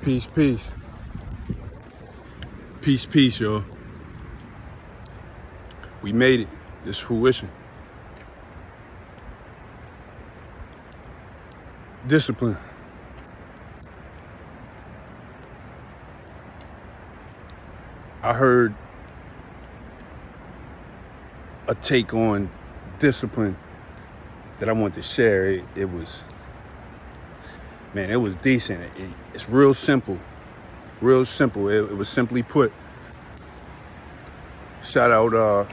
Peace, peace. Peace, peace, y'all. We made it. This fruition. Discipline. I heard a take on discipline that I want to share. It was decent. It's real simple. Real simple. It was simply put. Shout out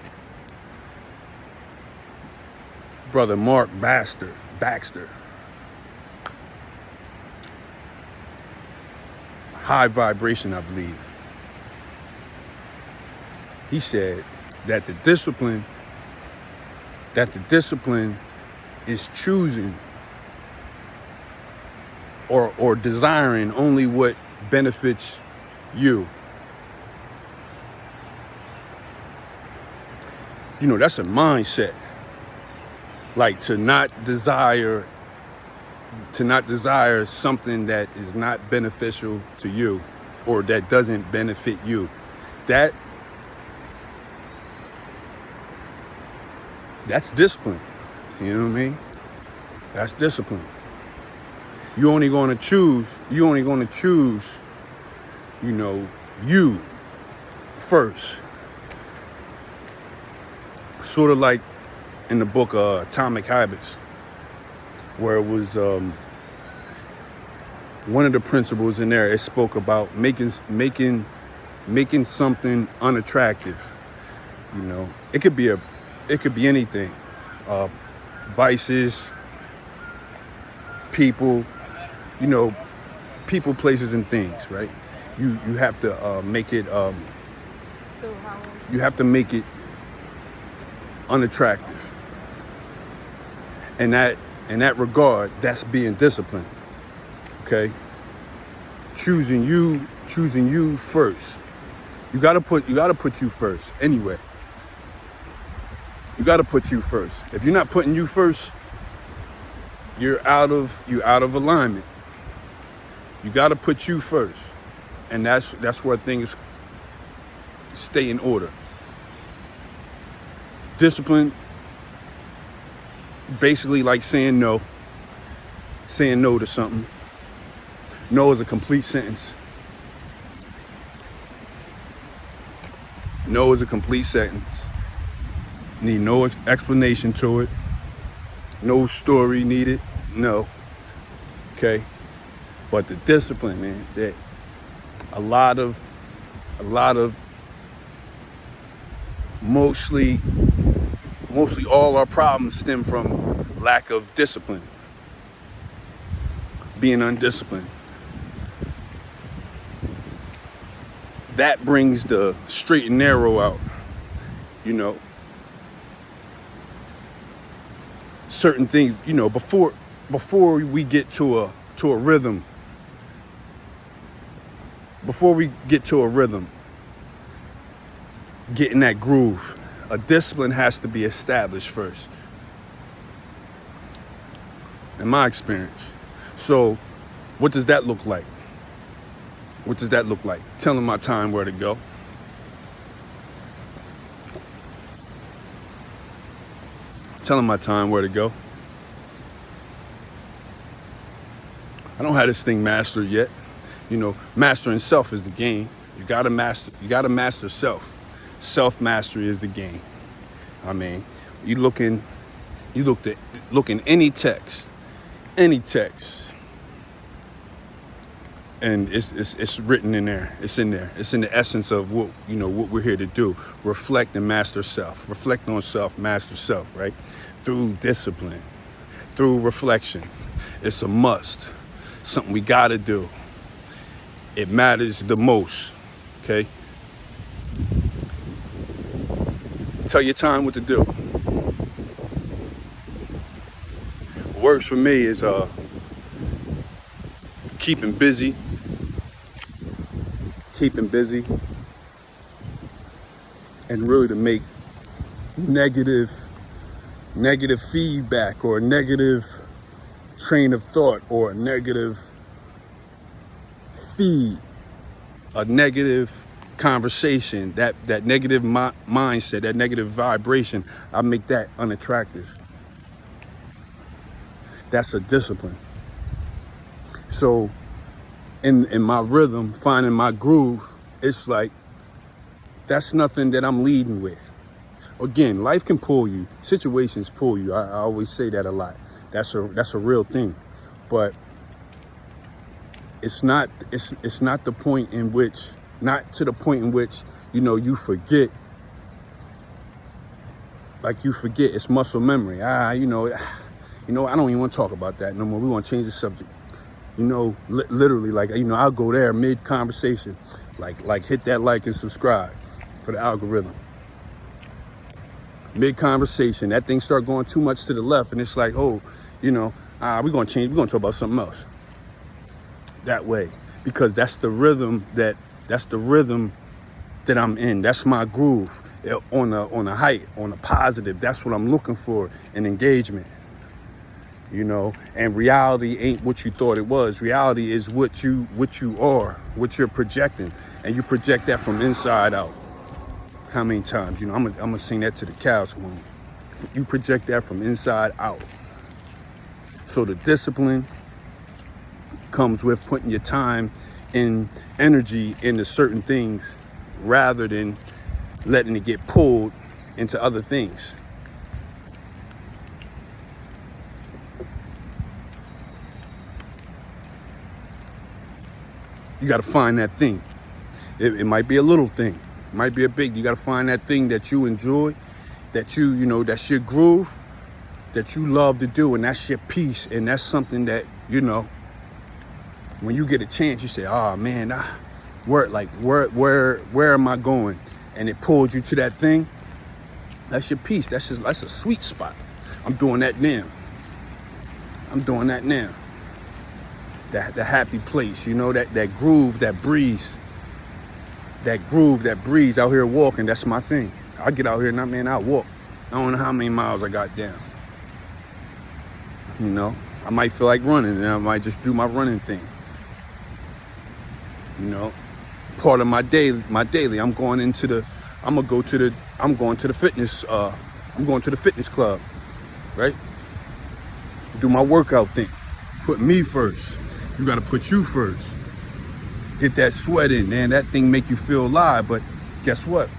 brother Mark Baxter. High vibration, I believe. He said that the discipline is choosing or desiring only what benefits you. You know, that's a mindset. Like to not desire something that is not beneficial to you or that doesn't benefit you. That's discipline. You know what I mean? That's discipline. You're only going to choose, you know, you first. Sort of like in the book Atomic Habits, where it was one of the principles in there, it spoke about making something unattractive. You know, it could be anything. Vices, people, you know, people, places, and things, right? You have to make it unattractive. And in that regard, that's being disciplined. Okay? Choosing you first. You gotta put you first anyway. You gotta put you first. If you're not putting you first, you're out of alignment. You gotta put you first. And that's where things stay in order. Discipline, basically like saying no to something. No is a complete sentence. No is a complete sentence. Need no explanation to it. No story needed. No. Okay. But the discipline, man, that a lot of mostly all our problems stem from lack of discipline, being undisciplined. That brings the straight and narrow out, you know. Certain things, you know, before we get to a rhythm, get in that groove, a discipline has to be established first, in my experience. So what does that look like? Telling my time where to go. I don't have this thing mastered yet. You know, mastering self is the game. You gotta master self. Self-mastery is the game. I mean, you look in any text, and it's written in there. It's in there. It's in the essence of what we're here to do. Reflect and master self. Reflect on self, master self, right? Through discipline, through reflection. It's a must. Something we gotta do. It matters the most. Okay? Tell your time what to do. What works for me is keeping busy, and really to make negative feedback or a negative train of thought or a negative feed a negative conversation, that negative mindset, that negative vibration, I make that unattractive. That's a discipline. So in my rhythm, finding my groove, it's like, that's nothing that I'm leading with. Again, life can pull you, situations pull you. I always say that a lot. That's a real thing. But it's not the point in which, not to the point in which, you forget. Like, you forget, it's muscle memory. I don't even want to talk about that no more. We want to change the subject. Literally, like, I'll go there mid-conversation, like hit that like and subscribe for the algorithm. Mid-conversation, that thing start going too much to the left, and it's like, we're going to change, we're going to talk about something else. That way, because that's the rhythm that I'm in. That's my groove, on a height, on a positive. That's what I'm looking for in engagement. And reality ain't what you thought it was. Reality is what you are, what you're projecting, and you project that from inside out. How many times? I'm gonna sing that to the cows come home. You project that from inside out. So the discipline comes with putting your time and energy into certain things, rather than letting it get pulled into other things. You got to find that thing. It might be a little thing, it might be a big. You got to find that thing that you enjoy, that that's your groove, that you love to do, and that's your piece. And that's something that, when you get a chance, you say, "Oh man, where am I going?" And it pulls you to that thing. That's your piece. That's a sweet spot. I'm doing that now. The happy place, that groove, that breeze out here walking. That's my thing. I get out here and I walk. I don't know how many miles I got down. I might feel like running, and I might just do my running thing. Part of my daily. I'm going to the fitness. I'm going to the fitness club, right? Do my workout thing. Put me first. You got to put you first. Get that sweat in, man. That thing make you feel alive. But guess what?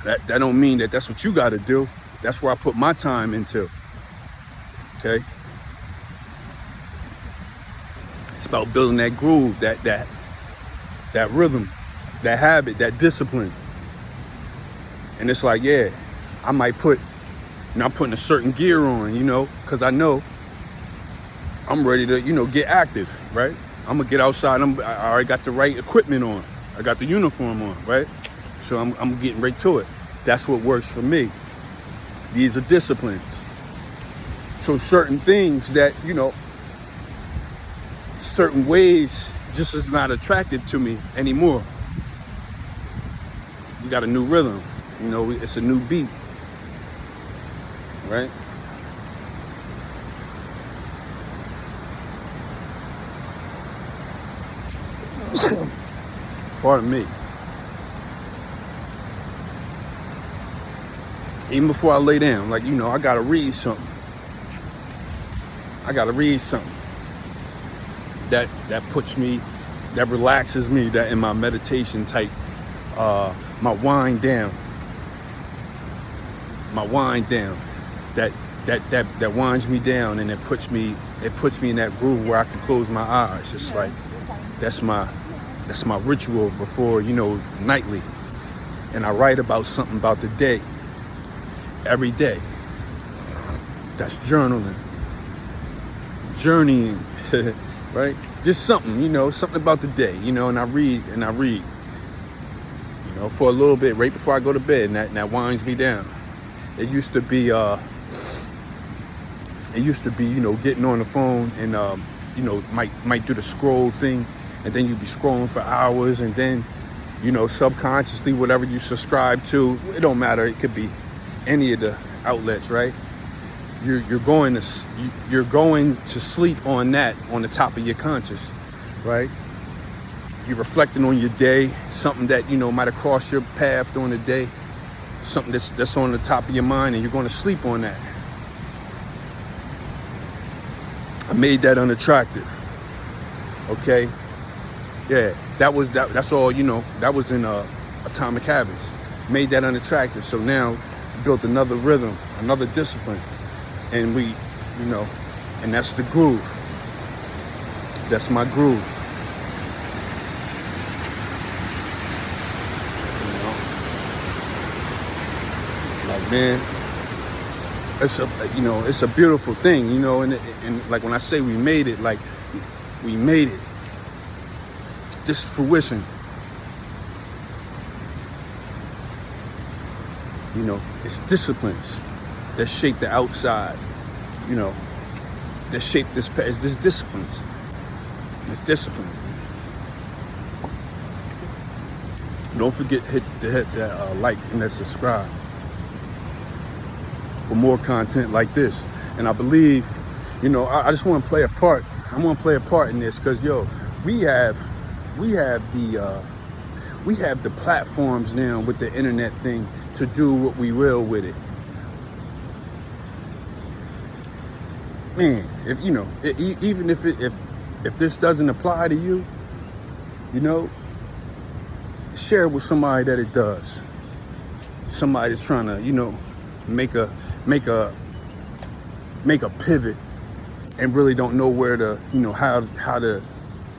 That don't mean that that's what you got to do. That's where I put my time into. Okay? It's about building that groove, that rhythm, that habit, that discipline. And it's like, yeah, I might put, I'm putting a certain gear on, because I know I'm ready to, get active, right? I'm gonna get outside. I already got the right equipment on. I got the uniform on, right? So I'm getting right to it. That's what works for me. These are disciplines. So certain things that, certain ways just is not attractive to me anymore. You got a new rhythm, it's a new beat, right? Pardon me. Even before I lay down, I gotta read something. That puts me, that relaxes me, that in my meditation type, my wind down, that winds me down, and it puts me in that groove where I can close my eyes. It's like, that's my ritual before, nightly. And I write about something about the day, every day. That's journaling, journeying, right? Just something, something about the day, and I read, for a little bit right before I go to bed, and that winds me down. It used to be, getting on the phone and, might do the scroll thing, and then you'd be scrolling for hours, and then, subconsciously, whatever you subscribe to, it don't matter. It could be any of the outlets, right? You're going to sleep on that, on the top of your conscious, right? you're reflecting on your day, something that, you know, might have crossed your path during the day, something that's on the top of your mind, and you're going to sleep on that. I made that unattractive. Okay? Yeah, that's all, you know, that was in Atomic Habits. Made that unattractive. So now built another rhythm, another discipline. And we, you know, and that's the groove. That's my groove. You know? Like, man, it's a, you know, it's a beautiful thing, you know, and like when I say we made it, like we made it. This is fruition. You know, it's disciplines that shape the outside, you know, that shape this, it's this disciplines. It's disciplines. Don't forget hit that like and that subscribe for more content like this. And I believe, you know, I just want to play a part. I want to play a part in this because, yo, we have the platforms now with the internet thing to do what we will with it. Man, if you know, even if this doesn't apply to you, you know, share it with somebody that it does. Somebody that's trying to, you know, make a pivot and really don't know where to, you know, how to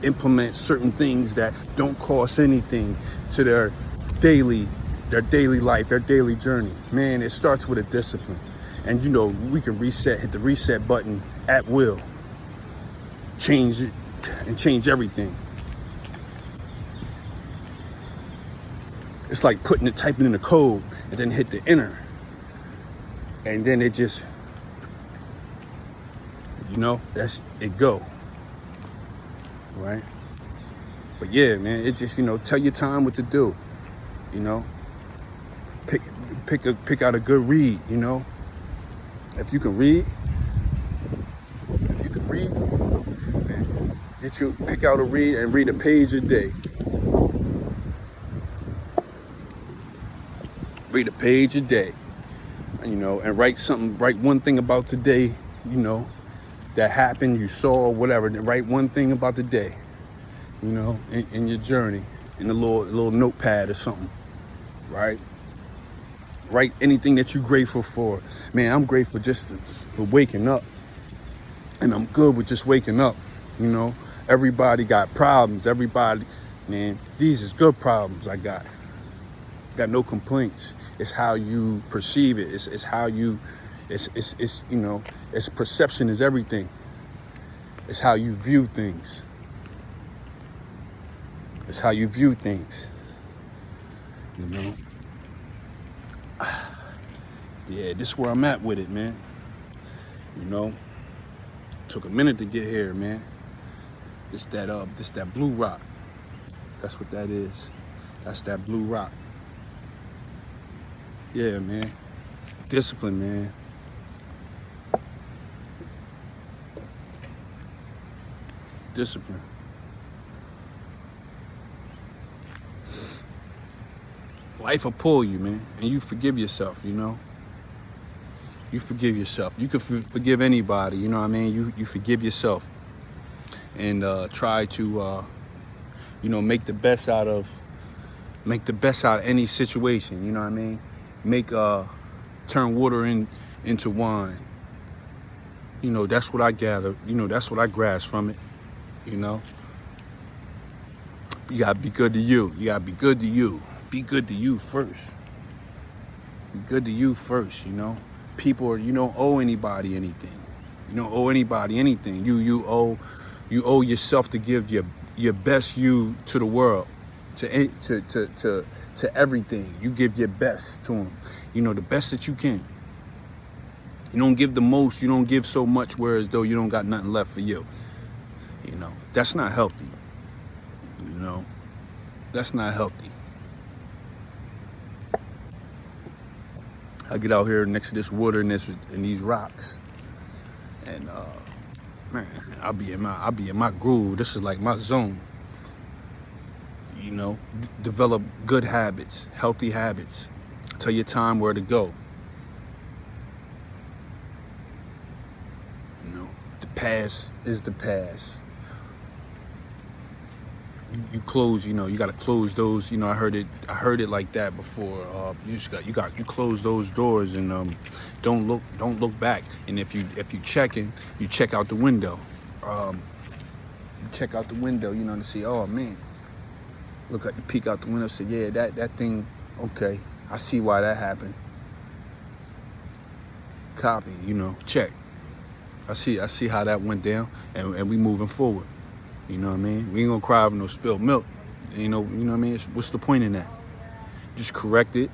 implement certain things that don't cost anything to their daily life, their daily journey. Man, it starts with a discipline. And, you know, we can hit the reset button at will. Change it and change everything. It's like typing in the code and then hit the enter. And then it just, you know, that's it go. Right? But yeah, man, it just, you know, tell your time what to do. You know? Pick out a good read, you know? If you can read, man, pick out a read and read a page a day. Read a page a day. You know, and write one thing about today, you know, that happened, you saw, whatever. Write one thing about the day, you know, in your journey, in a little notepad or something, right? Write anything that you're grateful for. Man, I'm grateful just for waking up, and I'm good with just waking up. You know, everybody got problems. Everybody, man, these is good problems I got. Got no complaints. It's how you perceive it. It's how you. It's you know, it's perception is everything. It's how you view things. It's how you view things. You know? Yeah, this is where I'm at with it, man. You know? Took a minute to get here, man. This that blue rock. That's what that is. That's that blue rock. Yeah, man. Discipline, man. Discipline. Life will pull you, man, and you forgive yourself, you know? You forgive yourself. You can forgive anybody, you know what I mean? You forgive yourself and try to, you know, make the best out of any situation, you know what I mean? Turn water into wine. You know, that's what I gather. You know, that's what I grasp from it, you know? You gotta be good to you. You gotta be good to you. Be good to you first. Be good to you first, you know? You don't owe anybody anything. You don't owe anybody anything. You owe yourself to give your best you to the world, to everything. You give your best to them. You know, the best that you can. You don't give the most. You don't give so much, whereas though you don't got nothing left for you. You know, that's not healthy. You know, that's not healthy. I get out here next to this water and these rocks, and man, I'll be in my groove. This is like my zone. develop good habits, healthy habits. Tell your time where to go. The past is the past. You close, you got to close those. I heard it like that before. You close those doors and don't look back. And if you checking, you check out the window. You check out the window, to see, oh man, look at you peek out the window, say, yeah, that thing, okay, I see why that happened. Copy, check. I see how that went down, and we moving forward. You know what I mean? We ain't gonna cry over no spilled milk. You know what I mean? What's the point in that? Just correct it.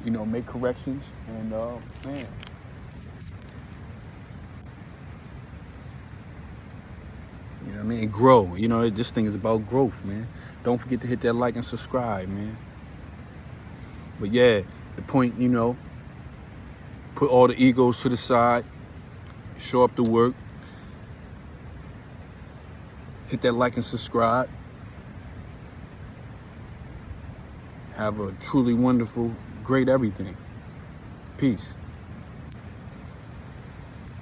Make corrections, and man. You know what I mean? And grow. This thing is about growth, man. Don't forget to hit that like and subscribe, man. But yeah, the point, put all the egos to the side, show up to work, hit that like and subscribe. Have a truly wonderful, great everything. Peace.